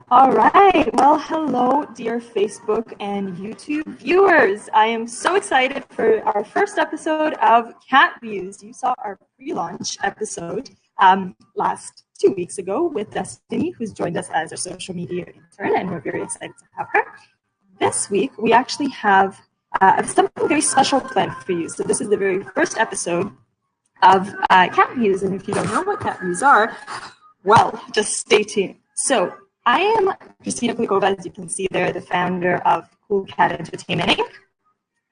All right. Well, hello, dear Facebook and YouTube viewers. I am so excited for our first episode of KatViews. You saw our pre-launch episode last 2 weeks ago with Destiny, who's joined us as our social media intern, and we're very excited to have her. This week, we actually have something very special planned for you. So this is the very first episode of KatViews, and if you don't know what KatViews are, well, just stay tuned. So I am Christina Klikova, as you can see there, the founder of Cool Cat Entertainment Inc.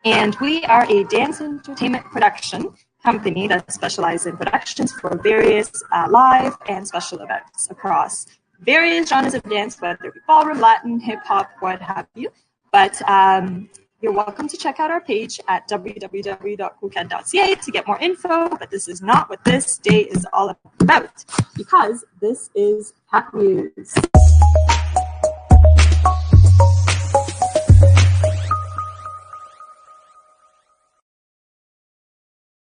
And we are a dance entertainment production company that specializes in productions for various live and special events across various genres of dance, whether it be ballroom, Latin, hip hop, what have you. But you're welcome to check out our page at www.coolcat.ca to get more info, but this is not what this day is all about, because this is KatViews.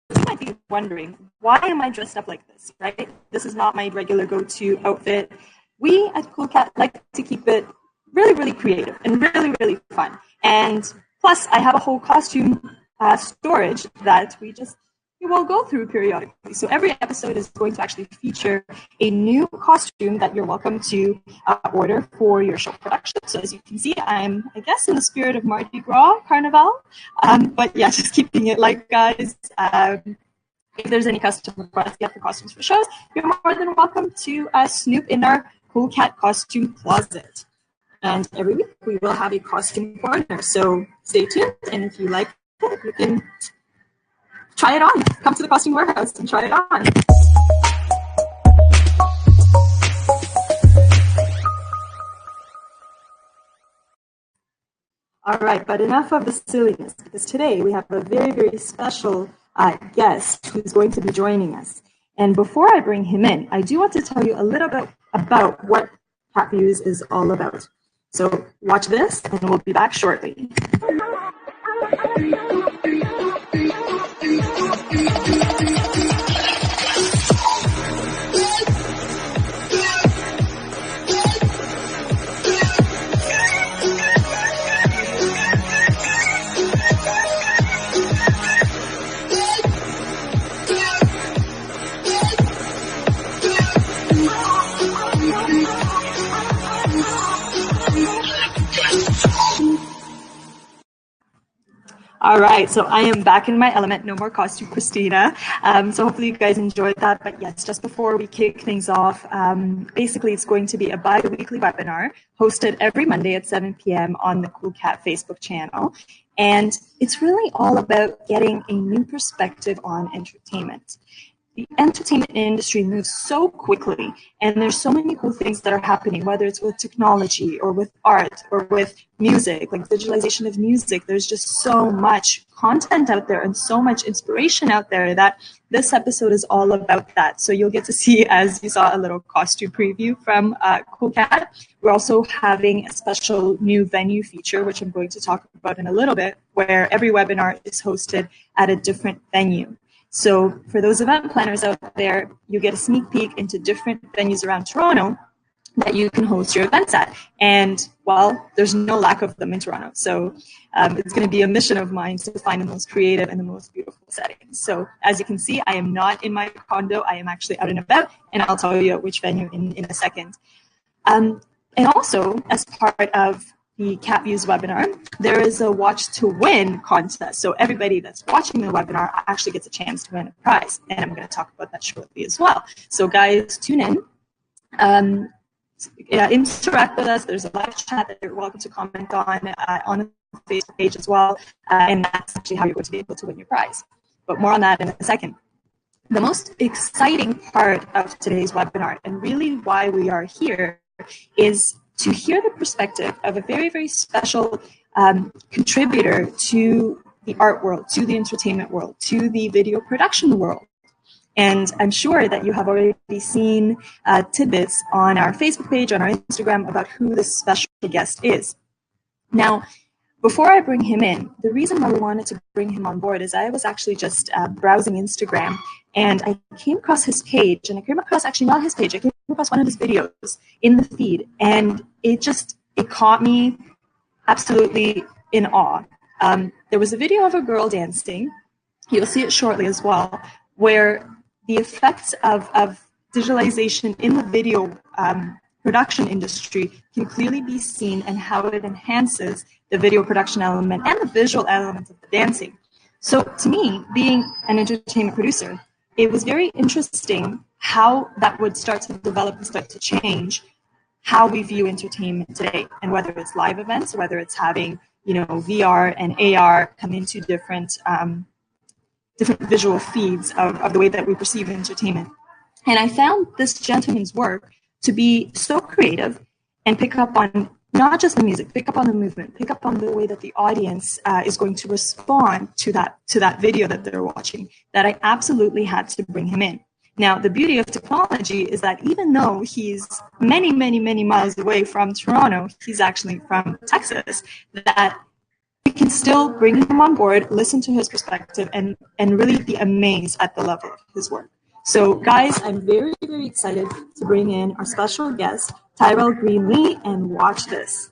You might be wondering, why am I dressed up like this, right? This is not my regular go-to outfit. We at Cool Cat like to keep it really, really creative and really, really fun. And plus, I have a whole costume storage that we'll go through periodically. So every episode is going to actually feature a new costume that you're welcome to order for your show production. So as you can see, I'm, I guess, in the spirit of Mardi Gras, Carnival. But yeah, just keeping it light, guys. If there's any custom requests for costumes for shows, you're more than welcome to snoop in our Cool Cat costume closet. And every week we will have a costume corner. So stay tuned, and if you like it, you can try it on. Come to the costume warehouse and try it on. All right, but enough of the silliness, because today we have a very, very special guest who's going to be joining us. And before I bring him in, I do want to tell you a little bit about what KatViews is all about. So watch this, and we'll be back shortly. All right, so I am back in my element. No more costume Christina. So hopefully you guys enjoyed that. But yes, just before we kick things off, basically it's going to be a bi-weekly webinar hosted every Monday at 7 p.m. on the Cool Cat Facebook channel. And it's really all about getting a new perspective on entertainment. The entertainment industry moves so quickly, and there's so many cool things that are happening, whether it's with technology or with art or with music, like digitalization of music. There's just so much content out there and so much inspiration out there that this episode is all about that. So you'll get to see, as you saw, a little costume preview from Cool Cat. We're also having a special new venue feature, which I'm going to talk about in a little bit, where every webinar is hosted at a different venue. So for those event planners out there, you get a sneak peek into different venues around Toronto that you can host your events at. And, well, there's no lack of them in Toronto. So it's going to be a mission of mine to find the most creative and the most beautiful settings. So as you can see, I am not in my condo. I am actually out and about, and I'll tell you at which venue in a second. And also, as part of the KatViews webinar, there is a Watch to Win contest. So everybody that's watching the webinar actually gets a chance to win a prize. And I'm going to talk about that shortly as well. So guys, tune in. Interact with us. There's a live chat that you're welcome to comment on the Facebook page as well. And that's actually how you're going to be able to win your prize. But more on that in a second. The most exciting part of today's webinar, and really why we are here, is to hear the perspective of a very, very special contributor to the art world, to the entertainment world, to the video production world. And I'm sure that you have already seen tidbits on our Facebook page, on our Instagram, about who this special guest is. Now, before I bring him in, the reason why we wanted to bring him on board is I was actually just browsing Instagram, and I came across his page, and I came across actually not his page, I came across one of his videos in the feed, and it caught me absolutely in awe. There was a video of a girl dancing, you'll see it shortly as well, where the effects of digitalization in the video production industry can clearly be seen, and how it enhances the video production element and the visual element of the dancing. So to me, being an entertainment producer, it was very interesting how that would start to develop and start to change how we view entertainment today, and whether it's live events, whether it's having VR and AR come into different visual feeds of the way that we perceive entertainment. And I found this gentleman's work to be so creative and pick up on not just the music, pick up on the movement, pick up on the way that the audience is going to respond to that video that they're watching, that I absolutely had to bring him in. Now, the beauty of technology is that even though he's many, many, many miles away from Toronto, he's actually from Texas, that we can still bring him on board, listen to his perspective, and really be amazed at the level of his work. So, guys, I'm very, very excited to bring in our special guest, Tyrell Green Lee, and watch this.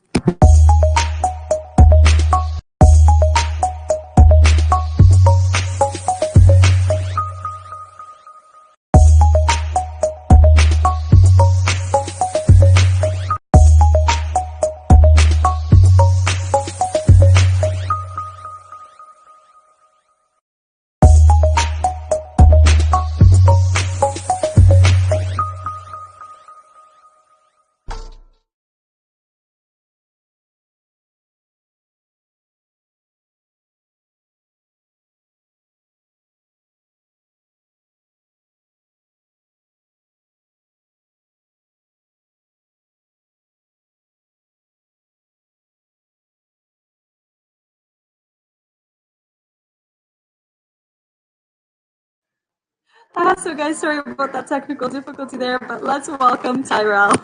So guys, sorry about that technical difficulty there, but let's welcome Tyrell.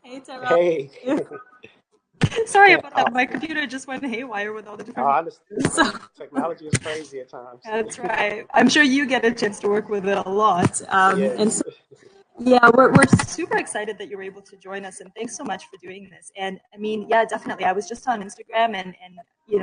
Hey, Tyrell. Hey. Sorry about that. My computer just went haywire with all the different... I understand. So, technology is crazy at times. That's right. I'm sure you get a chance to work with it a lot. Yes. And so, yeah, we're super excited that you were able to join us, and thanks so much for doing this. And I mean, yeah, definitely. I was just on Instagram and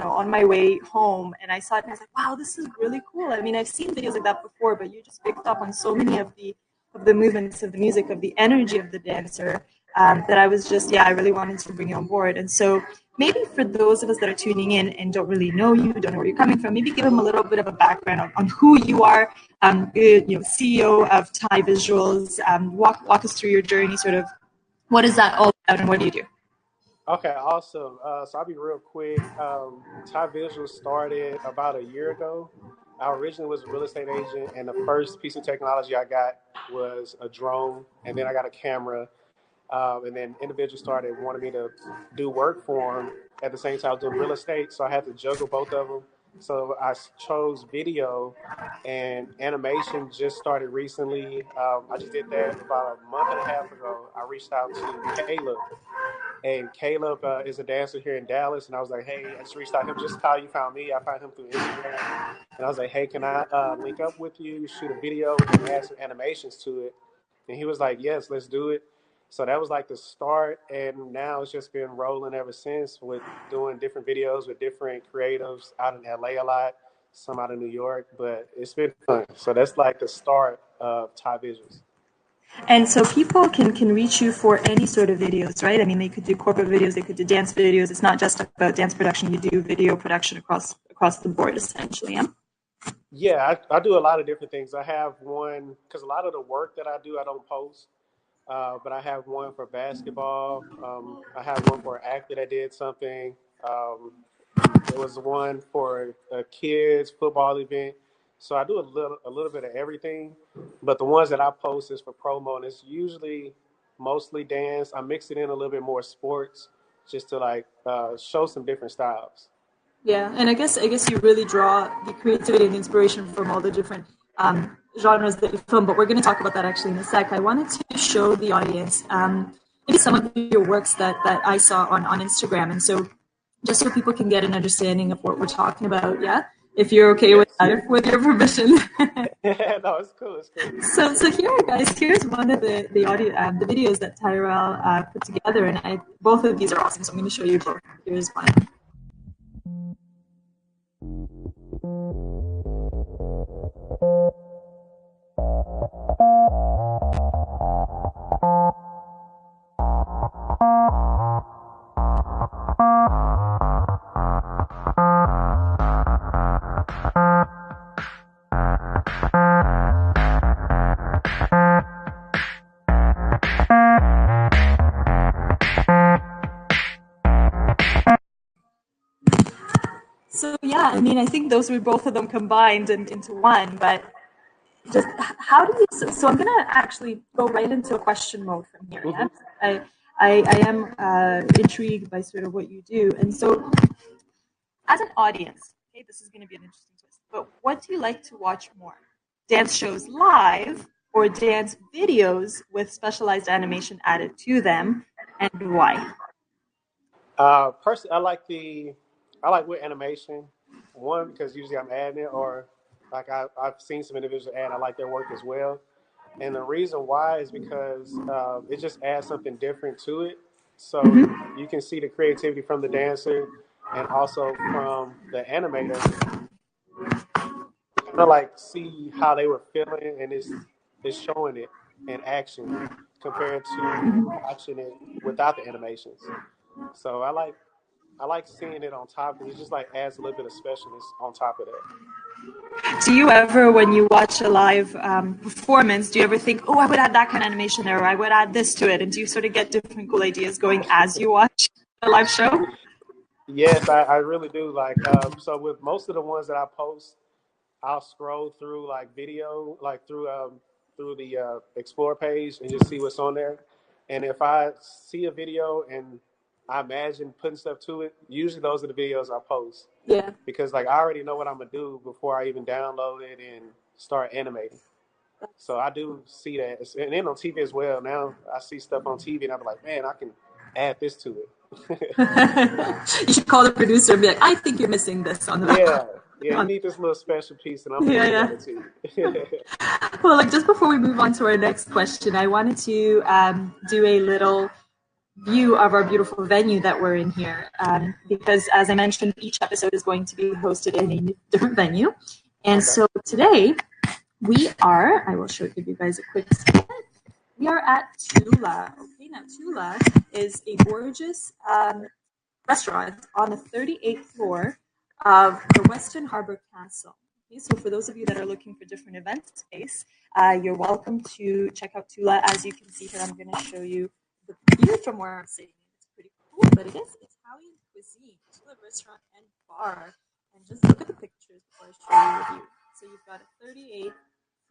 on my way home, and I saw it and I was like, wow, this is really cool. I mean, I've seen videos like that before, but you just picked up on so many of the movements of the music, of the energy of the dancer, that I was just, I really wanted to bring you on board. And so maybe for those of us that are tuning in and don't really know you, don't know where you're coming from, maybe give them a little bit of a background on who you are, CEO of Ty Visuals. Walk us through your journey, sort of what is that all about and what do you do? Okay, awesome. So I'll be real quick. Ty Visuals started about a year ago. I originally was a real estate agent, and the first piece of technology I got was a drone, and then I got a camera. And then individuals started wanting me to do work for them at the same time I was doing real estate, so I had to juggle both of them. So I chose video, and animation just started recently. I just did that about a month and a half ago. I reached out to Caleb, and Caleb is a dancer here in Dallas, and I was like, hey, I just reached out to him just how you found me. I found him through Instagram, and I was like, hey, can I link up with you, shoot a video, and add some animations to it? And he was like, yes, let's do it. So that was like the start, and now it's just been rolling ever since with doing different videos with different creatives out in LA a lot, some out of New York, but it's been fun. So that's like the start of Ty Visuals. And so people can reach you for any sort of videos, right? I mean, they could do corporate videos, they could do dance videos. It's not just about dance production. You do video production across the board, essentially, yeah? Yeah, I do a lot of different things. I have one, because a lot of the work that I do, I don't post. But I have one for basketball. I have one for an actor that did something. There was one for a kids football event. So I do a little bit of everything. But the ones that I post is for promo, and it's usually mostly dance. I mix it in a little bit more sports, just to like show some different styles. Yeah, and I guess you really draw the creativity and inspiration from all the different genres that you film, but we're going to talk about that actually in a sec. I wanted to show the audience maybe some of your works that I saw on Instagram. And so just so people can get an understanding of what we're talking about. Yeah, if you're okay Yes. with that, with your permission. No, it's cool. It's cool. So here, guys, here's one of the audio, the videos that Tyrell put together, and both of these are awesome. So I'm going to show you both. Here's one. So yeah, I mean, I think those were both of them combined into one, but just how do you, so I'm gonna actually go right into question mode from here. Yeah? I am intrigued by sort of what you do. And so as an audience, okay, this is gonna be an interesting twist, but what do you like to watch more? Dance shows live or dance videos with specialized animation added to them, and why? Personally, I like with animation. One, because usually I'm adding it, or like I've seen some individuals add. I like their work as well. And the reason why is because it just adds something different to it. So you can see the creativity from the dancer and also from the animator. Kind of like see how they were feeling, and it's showing it in action compared to watching it without the animations. So I like seeing it on top because it just like adds a little bit of specialness on top of that. Do you ever, when you watch a live performance, do you ever think, oh, I would add that kind of animation there, or I would add this to it? And do you sort of get different cool ideas going as you watch a live show? Yes, I really do. Like, so with most of the ones that I post, I'll scroll through like video, like through the explore page and just see what's on there. And if I see a video and I imagine putting stuff to it, usually those are the videos I post. Yeah. Because like I already know what I'm gonna do before I even download it and start animating. So I do see that, and then on TV as well. Now I see stuff on TV, and I'm like, man, I can add this to it. You should call the producer and be like, I think you're missing this on the Yeah, you need this little special piece, and I'm gonna add it to you. Well, like just before we move on to our next question, I wanted to do a little view of our beautiful venue that we're in here, because as I mentioned, each episode is going to be hosted in a different venue. And so today we are, I will give you guys a quick second. We are at Tula. Okay, now Tula is a gorgeous restaurant on the 38th floor of the Western Harbor Castle. Okay, so for those of you that are looking for different event space, you're welcome to check out Tula. As you can see here, I'm going to show you the view from where I'm sitting. It's pretty cool, but it is Italian cuisine, Tula restaurant and bar. And just look at the pictures before I show you the view. So you've got a 38th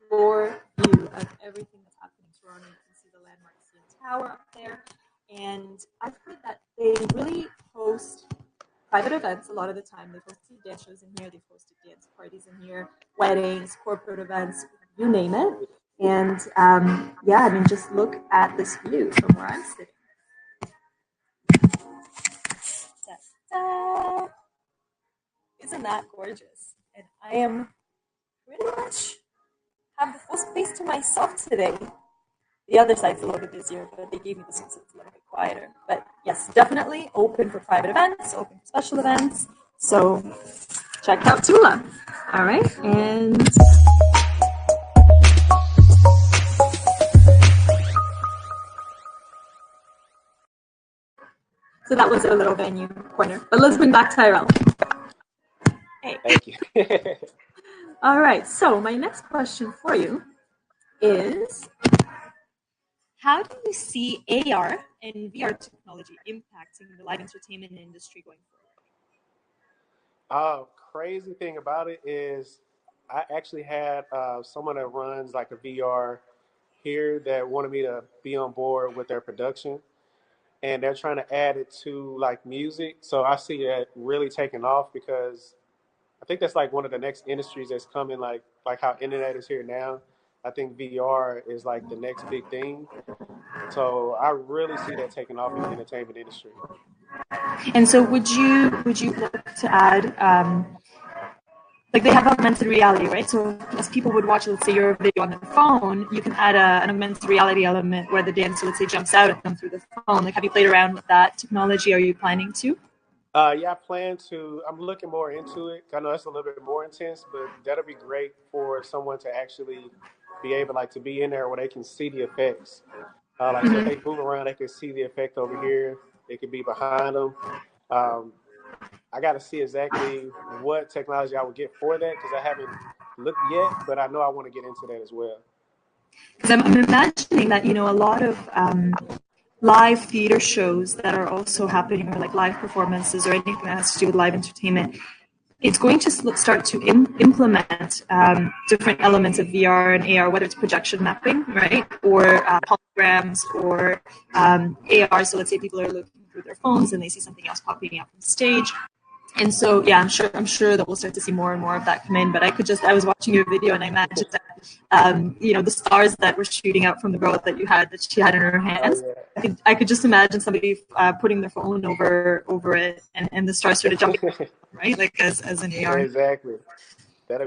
floor view of everything that's happening in Toronto. You can see the landmark CN Tower up there. And I've heard that they really host private events a lot of the time. They've hosted dance shows in here, they've hosted dance parties in here, weddings, corporate events, you name it. And yeah, I mean, just look at this view from where I'm sitting. Ta-da! Isn't that gorgeous? And I am pretty much have the full space to myself today. The other side's a little bit busier, but they gave me this one so it's a little bit quieter. But yes, definitely open for private events, open for special events. So check out Tula. All right, and so that was a little venue corner. But let's bring back Tyrell. Hey. Thank you. All right, so my next question for you is, how do you see AR and VR technology impacting the live entertainment industry going forward? Crazy thing about it is I actually had someone that runs like a VR here that wanted me to be on board with their production, and they're trying to add it to like music. So I see that really taking off because I think that's like one of the next industries that's coming, like how internet is here now. I think VR is like the next big thing. So I really see that taking off in the entertainment industry. And so would you look to add, like they have augmented reality, right? So as people would watch, let's say your video on their phone, you can add an augmented reality element where the dancer, let's say, jumps out at them through the phone. Like, have you played around with that technology? Are you planning to? Yeah, I plan to. I'm looking more into it. I know it's a little bit more intense, but that'll be great for someone to actually be able, like, to be in there where they can see the effects. Like, so if they move around, they can see the effect over here. It could be behind them. Um, I got to see exactly what technology I would get for that because I haven't looked yet, but I know I want to get into that as well. Because I'm imagining that, a lot of live theater shows that are also happening, or like live performances or anything that has to do with live entertainment, it's going to start to implement different elements of VR and AR, whether it's projection mapping, right, or holograms, or AR. So let's say people are looking through their phones and they see something else popping up on stage. And so, yeah, I'm sure that we'll start to see more and more of that come in. But I was watching your video and I imagined that, the stars that were shooting out from the girl that she had in her hands. Oh, yeah. I could just imagine somebody putting their phone over it, and the stars started jumping, right? Like as an AR. Exactly.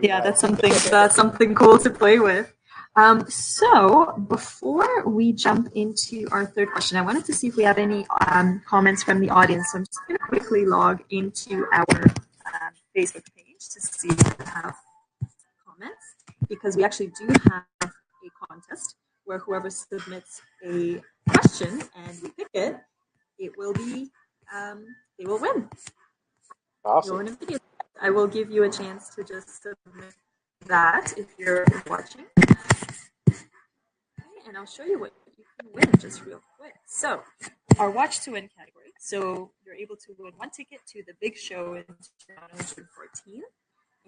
Yeah, nice. That's something cool to play with. So before we jump into our third question, I wanted to see if we have any comments from the audience. So I'm just going to quickly log into our Facebook page to see if we have comments, because we actually do have a contest where whoever submits a question and we pick it, it will be they will win. Awesome. I will give you a chance to just submit that if you're watching. And I'll show you what you can win just real quick. So, our watch to win category. So, you're able to win one ticket to the big show in Toronto June 14.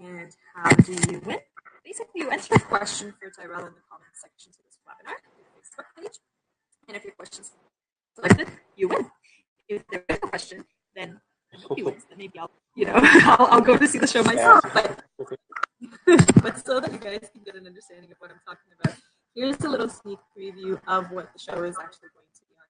And how do you win? Basically, you enter a question for Tyrell in the comments section to this webinar on the Facebook page. And if your question's selected, you win. If there is a question, then nobody wins. Then maybe I'll go to see the show myself. But so that you guys can get an understanding of what I'm talking about, here's a little sneak preview of what the show is actually going to be on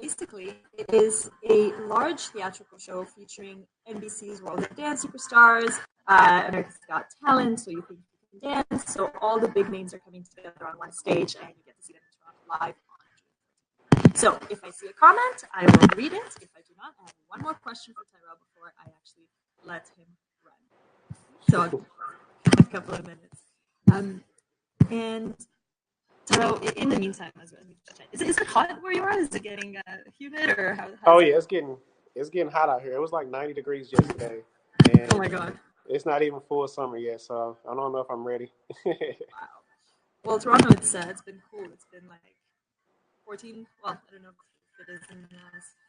Basically, it is a large theatrical show featuring NBC's World of Dance Superstars, America's Got Talent, So You Think You Can Dance. So all the big names are coming together on one stage, and you get to see them in Toronto live on June 14th. So if I see a comment, I will read it. If I do not, I have one more question for Tyrell before I actually let him run. So I'll give him a couple of minutes. And so in the meantime, is it hot where you are? Is it getting humid, or how? Oh yeah, it's getting hot out here. It was like 90 degrees yesterday. And oh my god! It's not even full summer yet, so I don't know if I'm ready. Wow. Well, Toronto, it's been cool. It's been like 14. Well, I don't know if it is in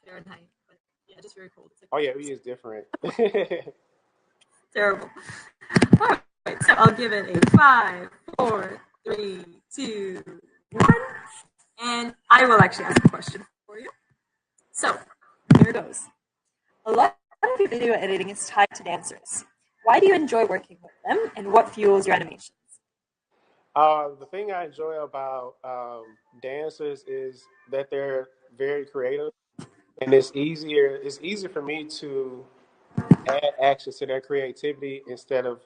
Fahrenheit, but yeah, just very cold. Oh yeah, we is different. Terrible. All right, so I'll give it a 5, 4, 3, 2, 1, and I will actually ask a question for you. So, here goes. A lot of your video editing is tied to dancers. Why do you enjoy working with them, and what fuels your animations? The thing I enjoy about dancers is that they're very creative, and it's easier for me to add action to their creativity instead of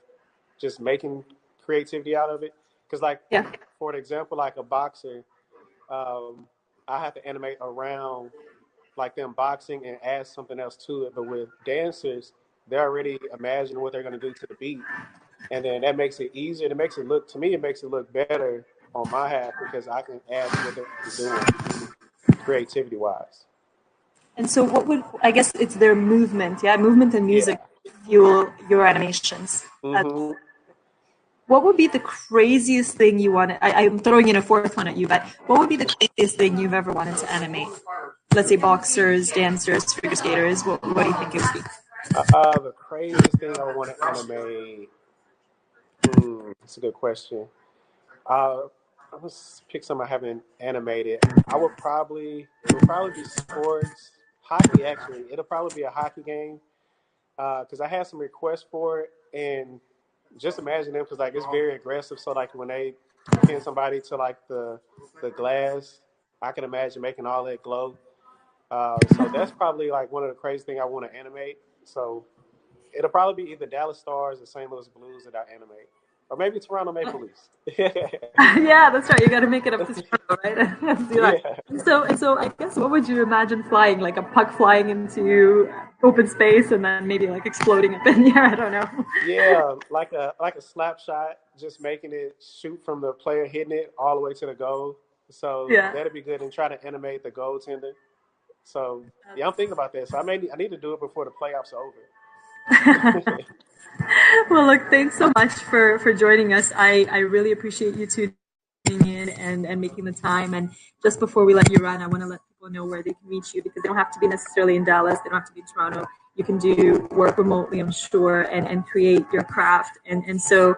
just making creativity out of it. Because, like, for an example, like a boxer, I have to animate around like them boxing and add something else to it. But with dancers, they're already imagining what they're going to do to the beat, and then that makes it easier. It makes it look better on my half because I can add to what they're doing creativity wise. And so, I guess it's their movement and music fuel your animations. Mm-hmm. what would be the craziest thing you want? I'm throwing in a fourth one at you, but what would be the craziest thing you've ever wanted to animate? Let's say boxers, dancers, figure skaters. What do you think it would be? The craziest thing I want to animate. That's a good question. Let's pick something I haven't animated. It would probably be sports, hockey. Actually, it'll probably be a hockey game because I had some requests for it, and just imagine them because like it's very aggressive. So like when they pin somebody to like the glass, I can imagine making all that glow. So that's probably like one of the crazy things I want to animate. So it'll probably be either Dallas Stars or St. Louis Blues that I animate. Or maybe Toronto Maple Leafs. Yeah, that's right. You got to make it up to Toronto, right? Let's do that. Yeah. So I guess what would you imagine flying? Like a puck flying into open space and then maybe like exploding up in the air? I don't know. Yeah, like a slap shot, just making it shoot from the player hitting it all the way to the goal. So that'd be good. And try to animate the goaltender. So yeah, I'm thinking about that. So I need to do it before the playoffs are over. Well, look, thanks so much for joining us. I really appreciate you two tuning in and making the time. And just before we let you run, I want to let people know where they can reach you because they don't have to be necessarily in Dallas. They don't have to be in Toronto. You can do work remotely, I'm sure, and create your craft. And so,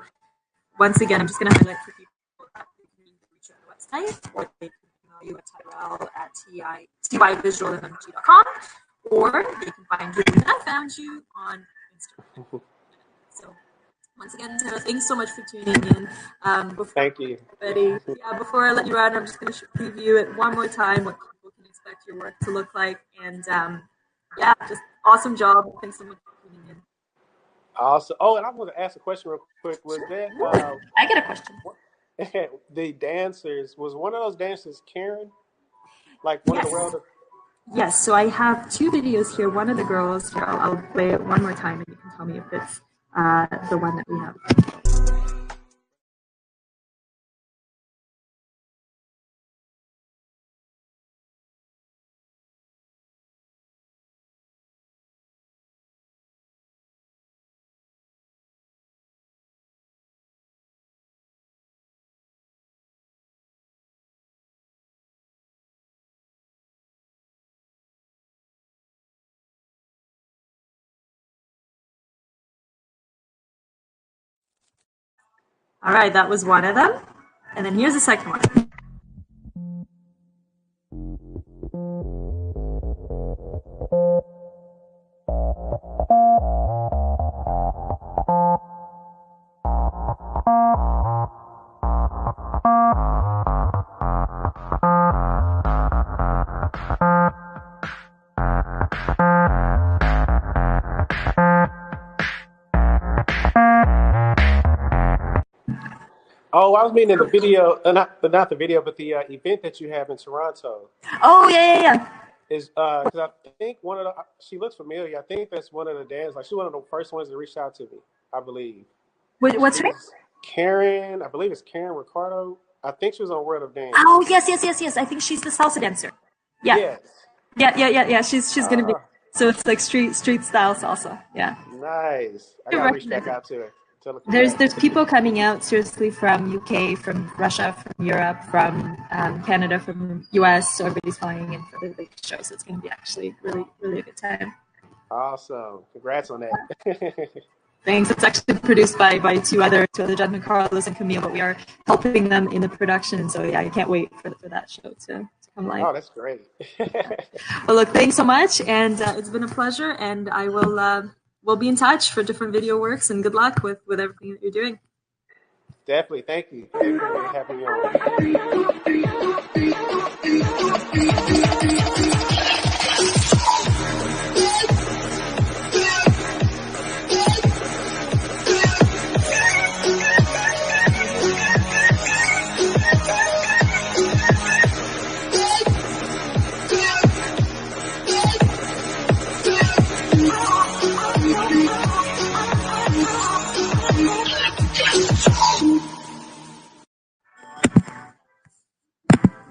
once again, I'm just going to highlight for people that they can reach you on the website or they can email you at Tyrell at tyvisualmmg.com or they can find you and I found you on Instagram. So once again, Tara, thanks so much for tuning in. Thank you. Before I let you run, I'm just going to preview it one more time what people can expect your work to look like. And just awesome job. Thanks so much for tuning in. Awesome. Oh, and I want to ask a question real quick. Was that I get a question. The dancers, was one of those dancers Karen? Like one of the world? Yes, so I have two videos here. One of the girls, here, I'll play it one more time and you can tell me if it's the one that we have. All right, that was one of them. And then here's the second one. Oh, I was meaning the video, not the video, but the event that you have in Toronto. Oh, yeah. Is because I think she looks familiar. I think that's one of the dancers. Like she's one of the first ones to reach out to me, I believe. What's her name? Karen, I believe it's Karen Ricardo. I think she was on World of Dance. Oh, yes. I think she's the salsa dancer. Yeah. Yes. Yeah. She's gonna be. So it's like street style salsa. Yeah. Nice. I gotta reach back out to her. There's people coming out seriously from UK, from Russia, from Europe, from Canada, from US. So everybody's flying in for the big show. So it's going to be actually really, really a good time. Awesome! Congrats on that. Thanks. It's actually produced by two other gentlemen, Carlos and Camille, but we are helping them in the production. So yeah, I can't wait for that show to come live. Oh, that's great. Well, look, thanks so much, and it's been a pleasure. And I will. We'll be in touch for different video works, and good luck with everything that you're doing. Definitely. Thank you. Happy